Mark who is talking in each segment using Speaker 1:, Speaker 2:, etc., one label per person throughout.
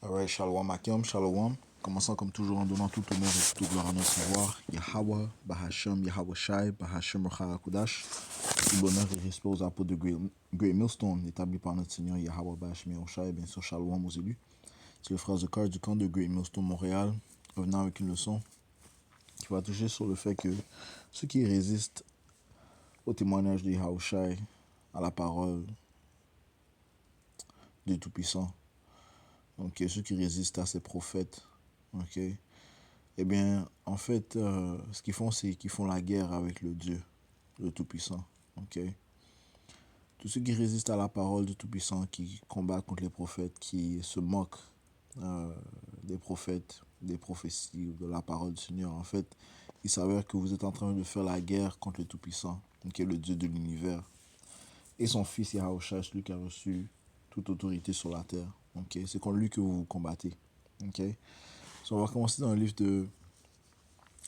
Speaker 1: Alright, Shalom Akim, Shalom. Commençons comme toujours en donnant tout honneur et toute gloire à notre Seigneur, Yahweh, Bahashem, Yahweh Shai, Bahashem Racharakudash. Tout bonheur et respect aux apôtres de Great Millstone, établis par notre Seigneur Yahweh Bahashem Yahweh Shai, bien sûr Shalom aux élus. C'est le frère Zekar du camp de Great Millstone Montréal, revenant avec une leçon qui va toucher sur le fait que ceux qui résistent au témoignage de Yahweh Shai, à la parole du Tout-Puissant, donc ceux qui résistent à ces prophètes, ok, eh bien, en fait, ce qu'ils font, c'est qu'ils font la guerre avec le Dieu, le Tout-Puissant. Ok. Tous ceux qui résistent à la parole du Tout-Puissant, qui combattent contre les prophètes, qui se moquent des prophètes, des prophéties, de la parole du Seigneur, en fait, il s'avère que vous êtes en train de faire la guerre contre le Tout-Puissant, qui est le Dieu de l'univers. Et son fils Yahushua, celui qui a reçu toute autorité sur la terre. Ok. C'est contre lui que vous vous combattez. Ok. So, on va commencer dans le livre de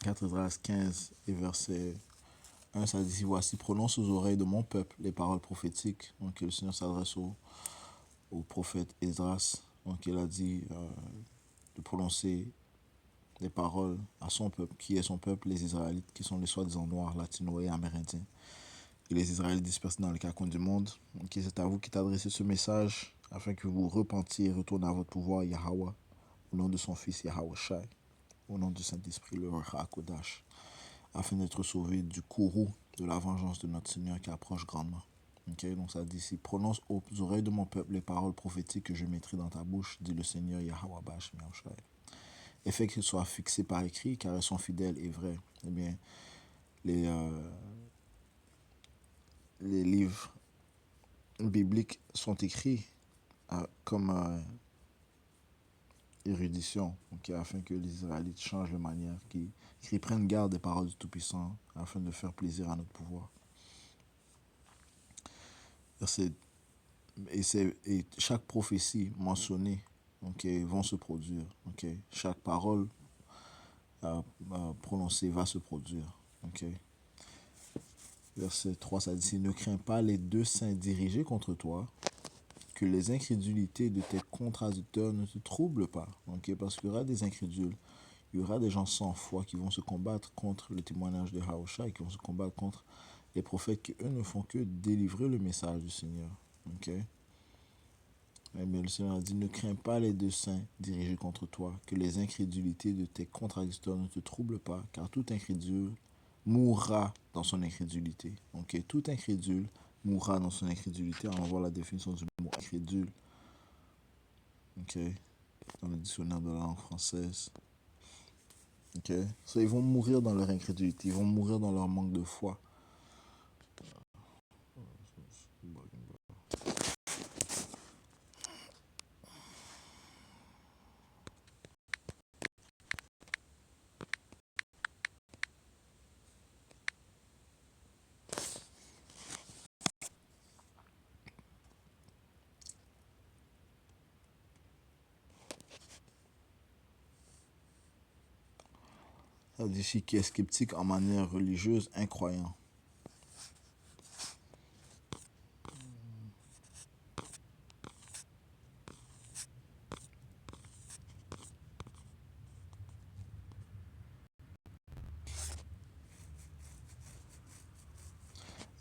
Speaker 1: 4 Esdras 15 et verset 1, ça dit: voici, prononce aux oreilles de mon peuple les paroles prophétiques. Donc le Seigneur s'adresse au prophète Esdras. Donc il a dit de prononcer les paroles à son peuple. Qui est son peuple? Les Israélites, qui sont les soi-disant noirs, latinos et amérindiens. Et les Israélites dispersés dans les quatre coins du monde. Donc c'est à vous qui est adressé ce message, afin que vous repentiez et retournez à votre pouvoir, Yahweh, au nom de son fils Yahweh Shai, au nom du Saint-Esprit, le Rakodash, afin d'être sauvé du courroux de la vengeance de notre Seigneur qui approche grandement. Ok, donc ça dit ici: prononce aux oreilles de mon peuple les paroles prophétiques que je mettrai dans ta bouche, dit le Seigneur Yahweh Bahashem Yahweh Shai. Et fait qu'ils soient fixés par écrit, car elles sont fidèles et vraies. Eh bien, les livres bibliques sont écrits comme érudition, okay, afin que les Israélites changent de manière, qu'ils prennent garde des paroles du Tout-Puissant, afin de faire plaisir à notre pouvoir. Et chaque prophétie mentionnée, okay, vont se produire. Okay. Chaque parole prononcée va se produire. Okay. Verset 3, ça dit: ne crains pas les deux saints dirigés contre toi, que les incrédulités de tes contradicteurs ne te troublent pas. Okay. Parce qu'il y aura des incrédules, il y aura des gens sans foi qui vont se combattre contre le témoignage de Yahushua, qui vont se combattre contre les prophètes qui, eux, ne font que délivrer le message du Seigneur. Okay. Eh bien, le Seigneur a dit: ne crains pas les deux saints dirigés contre toi, que les incrédulités de tes contradicteurs ne te troublent pas, car tout incrédule mourra dans son incrédulité. Ok, tout incrédule mourra dans son incrédulité. On va voir la définition du mot incrédule. Ok, dans le dictionnaire de la langue française. Ok, so, ils vont mourir dans leur incrédulité, ils vont mourir dans leur manque de foi. Ça dit ici: qui est sceptique en manière religieuse, incroyant.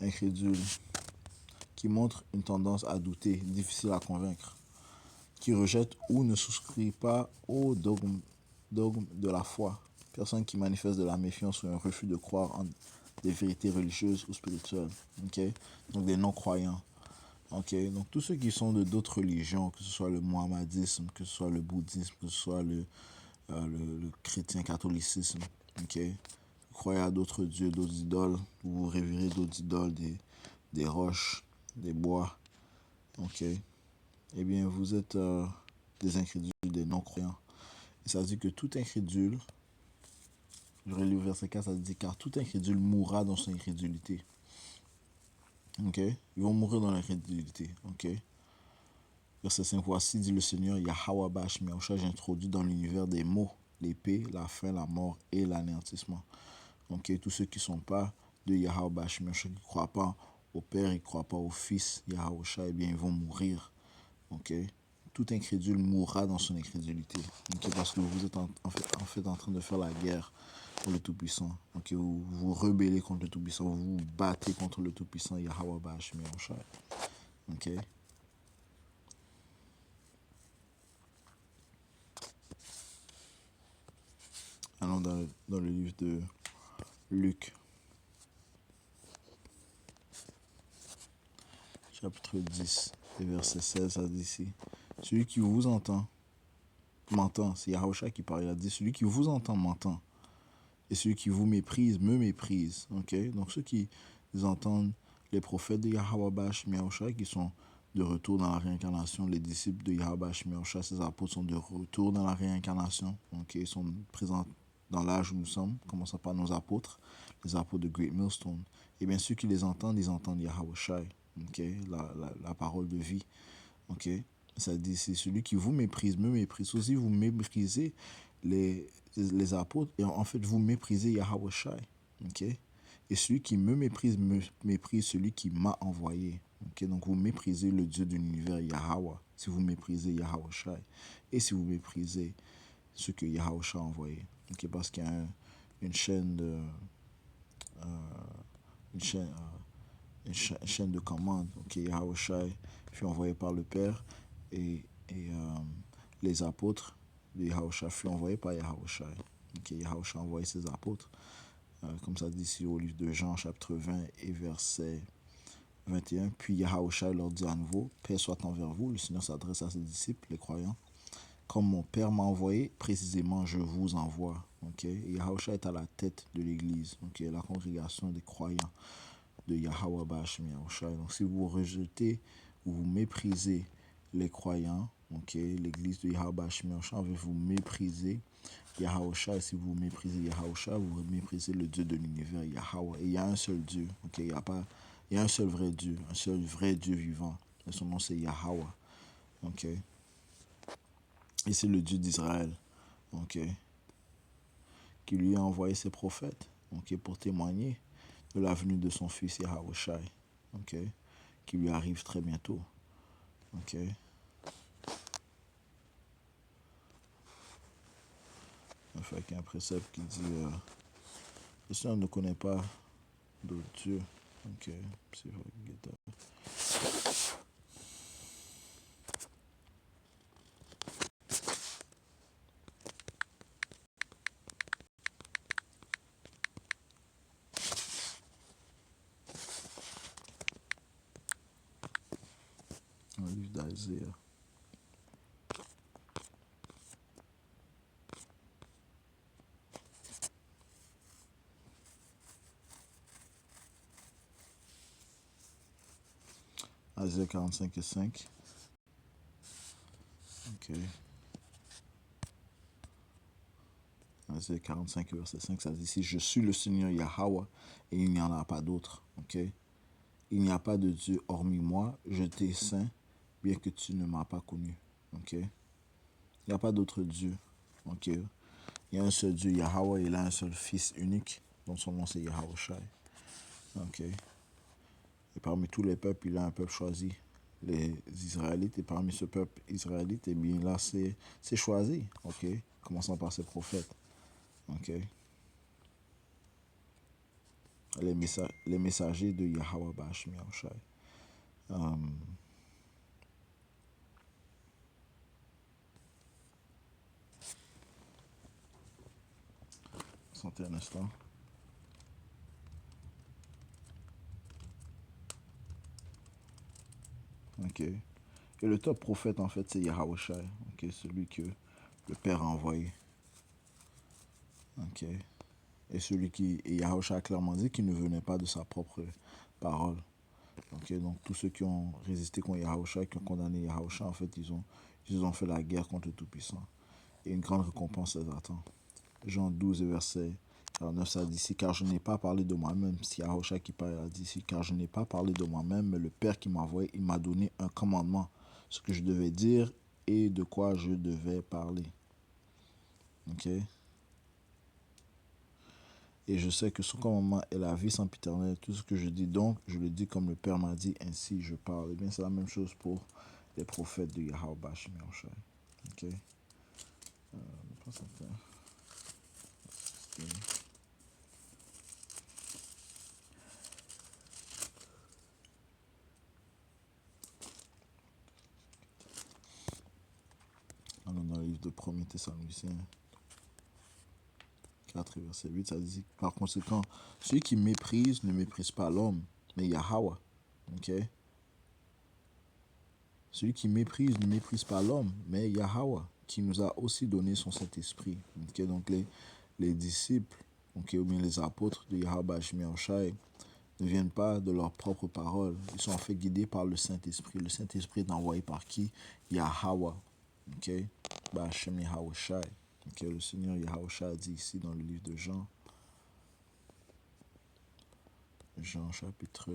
Speaker 1: Incrédule, qui montre une tendance à douter, difficile à convaincre, qui rejette ou ne souscrit pas au dogme de la foi. Personne qui manifeste de la méfiance ou un refus de croire en des vérités religieuses ou spirituelles. Okay? Donc des non-croyants. Okay? Donc tous ceux qui sont de d'autres religions, que ce soit le mohammadisme, que ce soit le bouddhisme, que ce soit le chrétien catholicisme. Okay? Vous croyez à d'autres dieux, d'autres idoles, vous révérez d'autres idoles, des roches, des bois. Okay? Eh bien, vous êtes des incrédules, des non-croyants. Et ça dit que tout incrédule, je relis le verset 4, ça dit: car tout incrédule mourra dans son incrédulité. Ok? Ils vont mourir dans l'incrédulité. Ok? Verset 5, voici, dit le Seigneur, Yahweh Bahashem Yahweh Shai, j'introduis dans l'univers des mots, l'épée, la faim, la mort et l'anéantissement. Ok? Tous ceux qui ne sont pas de Yahweh Bahashem Yahweh Shai, qui ne croient pas au Père, ils ne croient pas au Fils Yahweh Shai, eh bien, ils vont mourir. Ok? tout incrédule mourra dans son incrédulité. Okay? Parce que vous êtes en fait en train de faire la guerre pour le Tout-Puissant. Okay? Vous vous rebellez contre le Tout-Puissant. Vous vous battez contre le Tout-Puissant Yahweh Bashmi Yahushai. Ok? Allons dans le livre de Luc, chapitre 10, et verset 16, ça dit ici. Celui qui vous entend, m'entend. C'est Yahushua qui parle. Il a dit, celui qui vous entend m'entend. Et celui qui vous méprise, me méprise. Okay? Donc ceux qui entendent les prophètes de Yahweh Bashmi Yahushua qui sont de retour dans la réincarnation, les disciples de Yahweh Bashmi Yahushua, ces apôtres sont de retour dans la réincarnation. Okay? Ils sont présents dans l'âge où nous sommes, commençons par nos apôtres, les apôtres de Great Millstone. Et bien ceux qui les entendent, ils entendent Yahushua, okay? La parole de vie. Okay? Ça dit, c'est celui qui vous méprise, me méprise. Aussi, vous méprisez les apôtres, et en fait, vous méprisez Yahushua. Okay? Et celui qui me méprise celui qui m'a envoyé. Okay? Donc, vous méprisez le Dieu de l'univers, Yahweh, si vous méprisez Yahushua. Et si vous méprisez ce que Yahushua a envoyé. Okay? Parce qu'il y a une chaîne de... une chaîne de commandes. Okay? Yahushua fut envoyé par le Père et les apôtres de Yahushua furent envoyés par Yahushua. Okay? Yahushua a envoyé ses apôtres. Comme ça dit ici au livre de Jean, chapitre 20 et verset 21. Puis Yahushua leur dit à nouveau, paix soit envers vous. Le Seigneur s'adresse à ses disciples, les croyants. Comme mon Père m'a envoyé, précisément je vous envoie. Okay? Et Yahushua est à la tête de l'Église, okay? La congrégation des croyants de Yahweh Bashmi Yahushua. Donc si vous rejetez ou vous méprisez les croyants, okay? L'Église de Yahweh Bashmi Yahushua, vous méprisez Yahushua. Et si vous méprisez Yahushua, vous méprisez le Dieu de l'univers, Yahweh. Et il y a un seul Dieu, okay? Il y a un seul vrai Dieu, un seul vrai Dieu vivant. Et son nom c'est Yahweh. Okay? Et c'est le Dieu d'Israël, okay? Qui lui a envoyé ses prophètes, okay? Pour témoigner de la venue de son fils Yahushua, okay? Qui lui arrive très bientôt. Okay? Enfin, il y a un précepte qui dit le Seigneur ne connaît pas d'autre Dieu. Okay? C'est vrai, un livre d'Isaiah. Isaiah 45 et 5. Okay. Isaiah 45 verset 5, ça dit ici, je suis le Seigneur Yahweh et il n'y en a pas d'autre. Okay? Il n'y a pas de Dieu hormis moi, je t'ai saint, bien que tu ne m'as pas connu. Okay? Il n'y a pas d'autre Dieu. Okay? Il y a un seul Dieu, Yahweh, et il a un seul Fils unique, dont son nom c'est Yahushua. Okay? Et parmi tous les peuples, il a un peuple choisi, les Israélites, et parmi ce peuple israélite, et bien là, c'est choisi, ok? Commençons par ses prophètes, ok? Les messagers de Yahweh Bashmi Yahushua. 61 instants. Ok. Et le top prophète, en fait, c'est Yahushua, ok? Celui que le Père a envoyé. Ok. Et celui qui, et Yahushua a clairement dit qu'il ne venait pas de sa propre parole. Okay, donc tous ceux qui ont résisté contre Yahushua, qui ont condamné Yahushua, en fait, ils ont fait la guerre contre le Tout-Puissant. Et une grande récompense les attend. Jean 12, verset 49, ça dit ici, car je n'ai pas parlé de moi-même. C'est Yahushua qui parle, a dit ici, car je n'ai pas parlé de moi-même, mais le Père qui m'a envoyé, il m'a donné un commandement, ce que je devais dire et de quoi je devais parler. Ok? Et je sais que son commandement est la vie sempiternelle. Tout ce que je dis donc, je le dis comme le Père m'a dit, ainsi je parle. Et bien, c'est la même chose pour des prophètes de Yahweh Bashim Yahushai. Ok. Pas ça faire. Alors, dans le livre de 1er Thessaloniciens 4, verset 8, ça dit, par conséquent, celui qui méprise ne méprise pas l'homme, mais Yahweh. Ok. Celui qui méprise ne méprise pas l'homme, mais Yahweh, qui nous a aussi donné son Saint-Esprit. Okay, donc les disciples, okay, ou bien les apôtres de Yahweh Bashim Yahushai ne viennent pas de leurs propres paroles. Ils sont en fait guidés par le Saint-Esprit. Le Saint-Esprit est envoyé par qui? Yahweh. Okay? Bashim Yahushai. Okay, le Seigneur Yahushai dit ici dans le livre de Jean. Jean chapitre...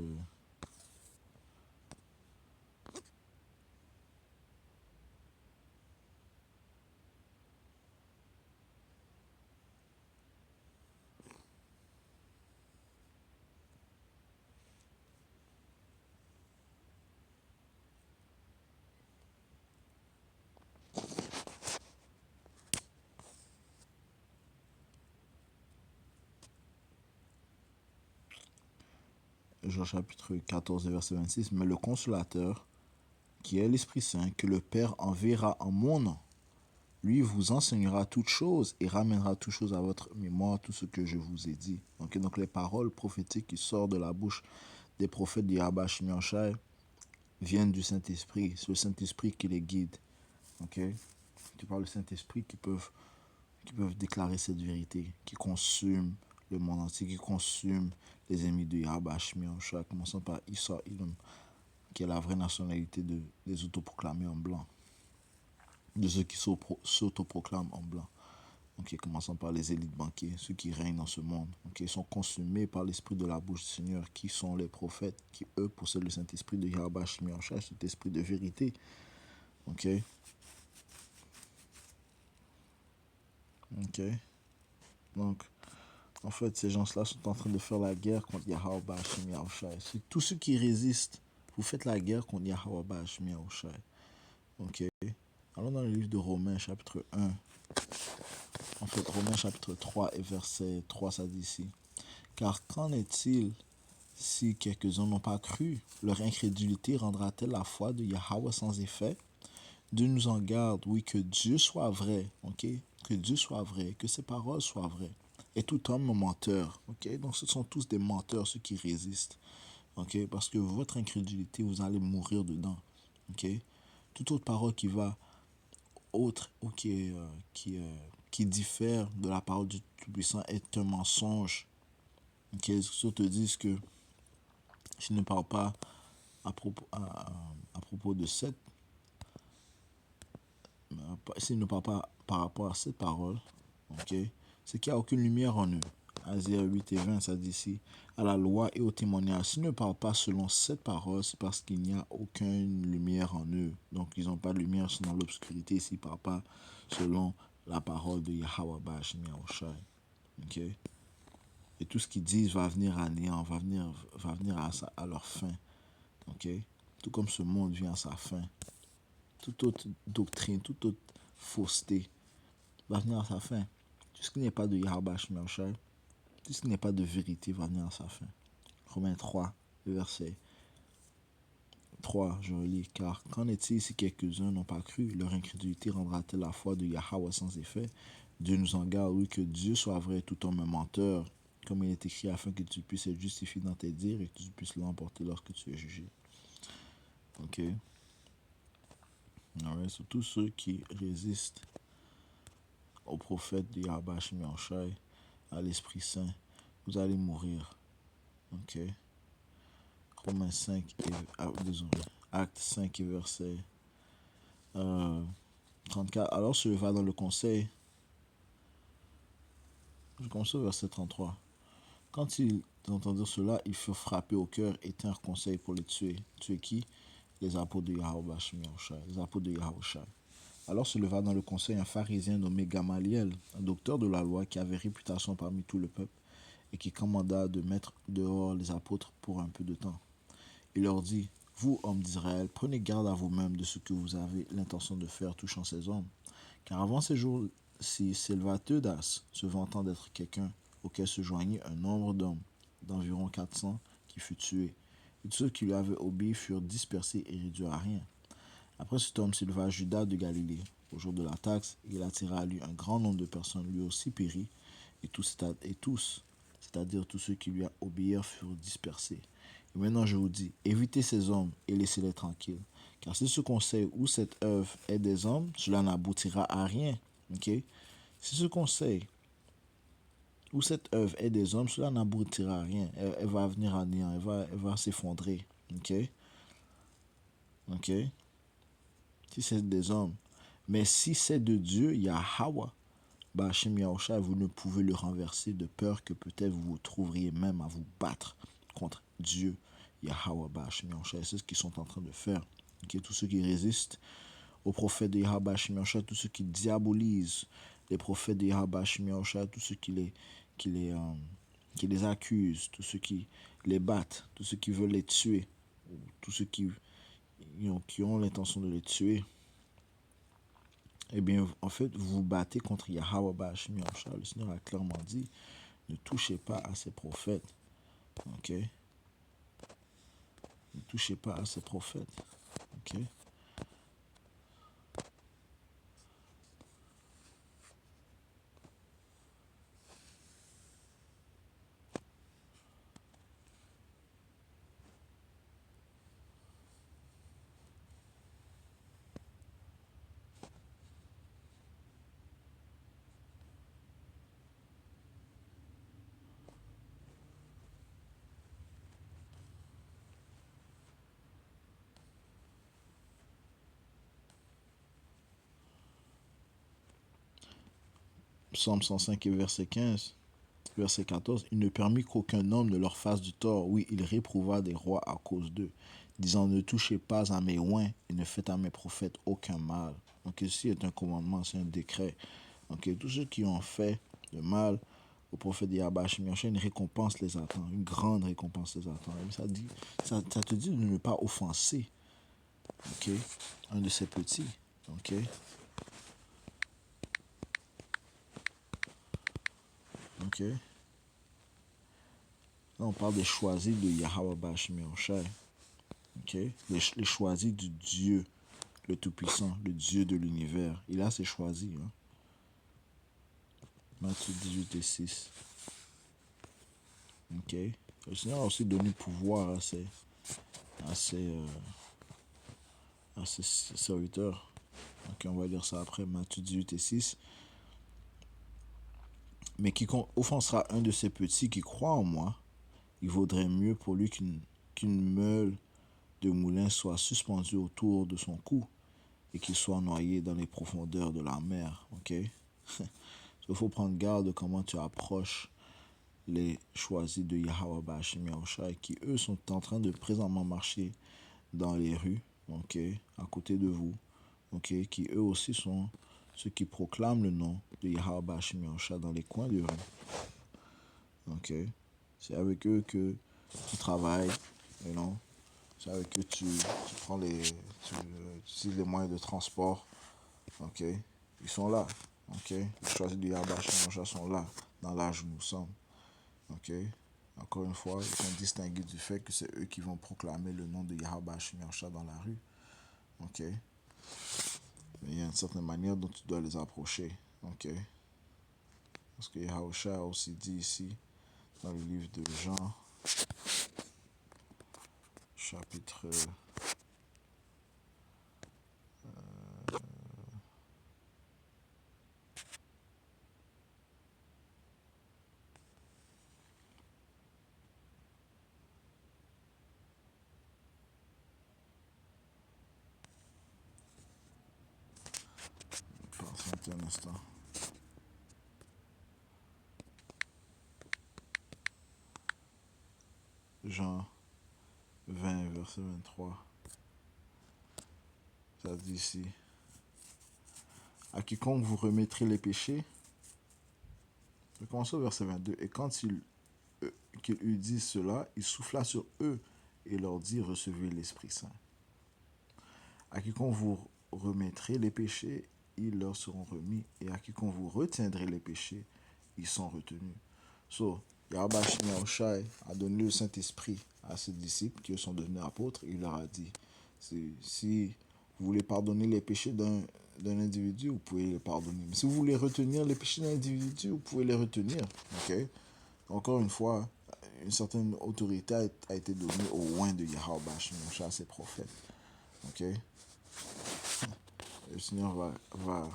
Speaker 1: Jean chapitre 14, verset 26. Mais le consolateur, qui est l'Esprit Saint, que le Père enverra en mon nom, lui vous enseignera toutes choses et ramènera toutes choses à votre mémoire, tout ce que je vous ai dit. Okay, donc les paroles prophétiques qui sortent de la bouche des prophètes de Yahweh Bashim Yahushai viennent du Saint-Esprit. C'est le Saint-Esprit qui les guide. Okay? Tu parles du Saint-Esprit qui peuvent déclarer cette vérité, qui consume le monde entier, qui consume les ennemis de Yahweh Bashim Yahushai, commençant par Issa Ilum, qui est la vraie nationalité des autoproclamés en blanc, de ceux qui s'autoproclament en blanc. Okay, commençant par les élites banquiers, ceux qui règnent dans ce monde. Okay, ils sont consumés par l'esprit de la bouche du Seigneur, qui sont les prophètes, qui eux possèdent le Saint-Esprit de Yahweh Bashim Yahushai, cet esprit de vérité. Ok. Ok. Donc, en fait, ces gens-là sont en train de faire la guerre contre Yahweh Bashim Yahushai. C'est tous ceux qui résistent. Vous faites la guerre contre Yahweh Bashim Yahushai. Ok. Allons dans le livre de Romains, chapitre 1. En fait, Romains, chapitre 3 et verset 3, ça dit ici. Car qu'en est-il si quelques-uns n'ont pas cru? Leur incrédulité rendra-t-elle la foi de Yahweh sans effet? Dieu nous en garde, oui, que Dieu soit vrai, ok? Que Dieu soit vrai, que ses paroles soient vraies. Et tout homme menteur, ok? Donc ce sont tous des menteurs, ceux qui résistent, ok? Parce que votre incrédulité, vous allez mourir dedans, ok? Toute autre parole qui va autre ou qui diffère de la parole du Tout-Puissant est un mensonge. Ok? Ceux te disent que je ne parle pas à propos de cette, s'il ne parle pas par rapport à cette parole, ok, c'est qu'il n'y a aucune lumière en eux. Isaïe 8 et 20, ça dit ici, à la loi et au témoignage. S'ils ne parlent pas selon cette parole, c'est parce qu'il n'y a aucune lumière en eux. Donc, ils n'ont pas de lumière, ils sont dans l'obscurité. S'ils ne parlent pas selon la parole de Yahweh Bashim Yahushai. Ok? Et tout ce qu'ils disent va venir à néant, va venir à leur fin. Ok? Tout comme ce monde vient à sa fin. Toute autre doctrine, toute autre fausseté va venir à sa fin. Tout ce qui n'est pas de Yahweh Bashim Yahushai, tout ce qui n'est pas de vérité va venir à sa fin. Romains 3, verset 3, je relis. Car qu'en est-il si quelques-uns n'ont pas cru? Leur incrédulité rendra-t-elle la foi de Yahweh sans effet? Dieu nous en garde, oui, que Dieu soit vrai, tout homme menteur, comme il est écrit, afin que tu puisses être justifié dans tes dires et que tu puisses l'emporter lorsque tu es jugé. Ok. Alright, so tous ceux qui résistent au prophète de Yahweh Bashim Yahushai, à l'Esprit Saint, vous allez mourir. Ok. Romains 5 et désolé, Acte 5 et verset 34. Alors se leva dans le conseil. Je commence au verset 33. Quand ils entendirent cela, ils furent frappés au cœur et tinrent conseil pour les tuer. Tuer qui? Les apôtres de Yahweh Bashim Yahushai. Les apôtres de Yahushai. Alors se leva dans le conseil un pharisien nommé Gamaliel, un docteur de la loi qui avait réputation parmi tout le peuple et qui commanda de mettre dehors les apôtres pour un peu de temps. Il leur dit, vous, hommes d'Israël, prenez garde à vous-même de ce que vous avez l'intention de faire touchant ces hommes. Car avant ces jours-ci s'éleva Teudas, se vantant d'être quelqu'un, auquel se joignit un nombre d'hommes, d'environ 400, qui fut tué. Et tous ceux qui lui avaient obéi furent dispersés et réduits à rien. Après cet homme s'éleva Judas de Galilée. Au jour de la taxe, il attira à lui un grand nombre de personnes, lui aussi périt, et tous, c'est-à-dire tous ceux qui lui obéirent, furent dispersés. Et maintenant je vous dis, évitez ces hommes et laissez-les tranquilles. Car si ce conseil ou cette œuvre est des hommes, cela n'aboutira à rien. Okay? Si ce conseil ou cette œuvre est des hommes, cela n'aboutira à rien. Elle va venir à néant, elle va s'effondrer. Ok? Ok? Si c'est des hommes. Mais si c'est de Dieu, Yahweh, Ba'ashem Yahusha, vous ne pouvez le renverser de peur que peut-être vous vous trouveriez même à vous battre contre Dieu, Yahweh, Ba'ashem Yahusha. Et c'est ce qu'ils sont en train de faire. Okay? Tous ceux qui résistent aux prophètes de Yahweh, Ba'ashem Yahusha, tous ceux qui diabolisent les prophètes de Yahweh, Ba'ashem Yahusha, tous ceux qui les accusent, tous ceux qui les battent, tous ceux qui veulent les tuer, tous ceux qui ont l'intention de les tuer, eh bien, en fait, vous vous battez contre Yahweh Ba'ashem Yahusha. Le Seigneur a clairement dit, ne touchez pas à ces prophètes. Ok? Ne touchez pas à ces prophètes. Ok? Psaume 105 et verset 15. Verset 14, il ne permit qu'aucun homme ne leur fasse du tort. Oui, il réprouva des rois à cause d'eux, disant, ne touchez pas à mes oints et ne faites à mes prophètes aucun mal. Donc ici est un commandement, c'est un décret. Donc tous ceux qui ont fait de mal au prophète de Yahweh, une récompense les attend, une grande récompense les attend. Et ça te dit de ne pas offenser, ok, un de ces petits, ok. Ok. Là, on parle des choisis de Yahweh Ba'ashem Yahushai. Ok. Les choisis du Dieu, le Tout-Puissant, le Dieu de l'univers. Il a ses choisis. Hein. Matthieu 18 et 6. Ok. Le Seigneur a aussi donné pouvoir à ses serviteurs. Ok, on va lire ça après, Matthieu 18 et 6. Mais quiconque offensera un de ces petits qui croient en moi, il vaudrait mieux pour lui qu'une meule de moulin soit suspendue autour de son cou et qu'il soit noyé dans les profondeurs de la mer. Ok? Il faut prendre garde de comment tu approches les choisis de Yahweh Ba'ashem Yahushua qui eux sont en train de présentement marcher dans les rues, ok, à côté de vous, ok, qui eux aussi sont ceux qui proclament le nom de Yahweh Ba'ashem Yahushua dans les coins de rue. Ok? C'est avec eux que tu travailles, you know? C'est avec eux que tu prends tu utilises les moyens de transport. Ok? Ils sont là. Ok? Les choisis du Yahweh Ba'ashem sont là, dans l'âge où nous sommes. Ok? Encore une fois, ils sont distingués du fait que c'est eux qui vont proclamer le nom de Yahweh Ba'ashem dans la rue. Ok? Mais il y a une certaine manière dont tu dois les approcher. Ok? Parce que Yahusha a aussi dit ici, dans le livre de Jean, chapitre 31 instant. Jean 20, verset 23. Ça dit ici, à quiconque vous remettrez les péchés, je commence au verset 22, et quand qu'il eut dit cela, il souffla sur eux et leur dit, recevez l'Esprit Saint. À quiconque vous remettrez les péchés, ils leur seront remis, et à quiconque vous retiendrez les péchés, ils sont retenus. So, Yahweh Shai a donné le Saint-Esprit à ses disciples qui sont devenus apôtres. Il leur a dit, si vous voulez pardonner les péchés d'un individu, vous pouvez les pardonner. Mais si vous voulez retenir les péchés d'un individu, vous pouvez les retenir. Okay? Encore une fois, une certaine autorité a été donnée au loin de Yahweh Shai à ses prophètes. Okay? Le Seigneur va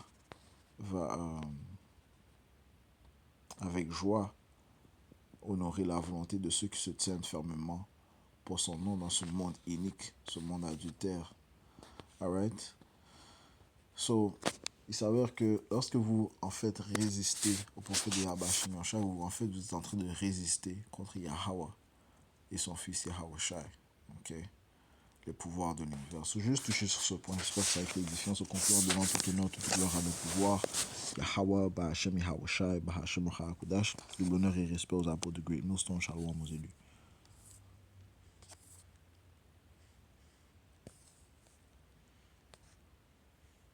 Speaker 1: avec joie honorer la volonté de ceux qui se tiennent fermement pour son nom dans ce monde inique, ce monde adultère. Alright? So, il s'avère que lorsque vous, en fait, résistez au prophète de Yahweh Shai, vous êtes en train de résister contre Yahweh et son fils Yahweh Shai. Ok? Les pouvoirs de l'univers. So, juste toucher sur ce point. J'espère que ça a été édifiant. Ce conclut en donnant toute honneur, toute gloire à nos pouvoirs. Yahweh, Bahashem Yahweh Shai, Bahashem Kodash. Double honneur et respect aux apôtres de Great Millstone. Shalom aux élus.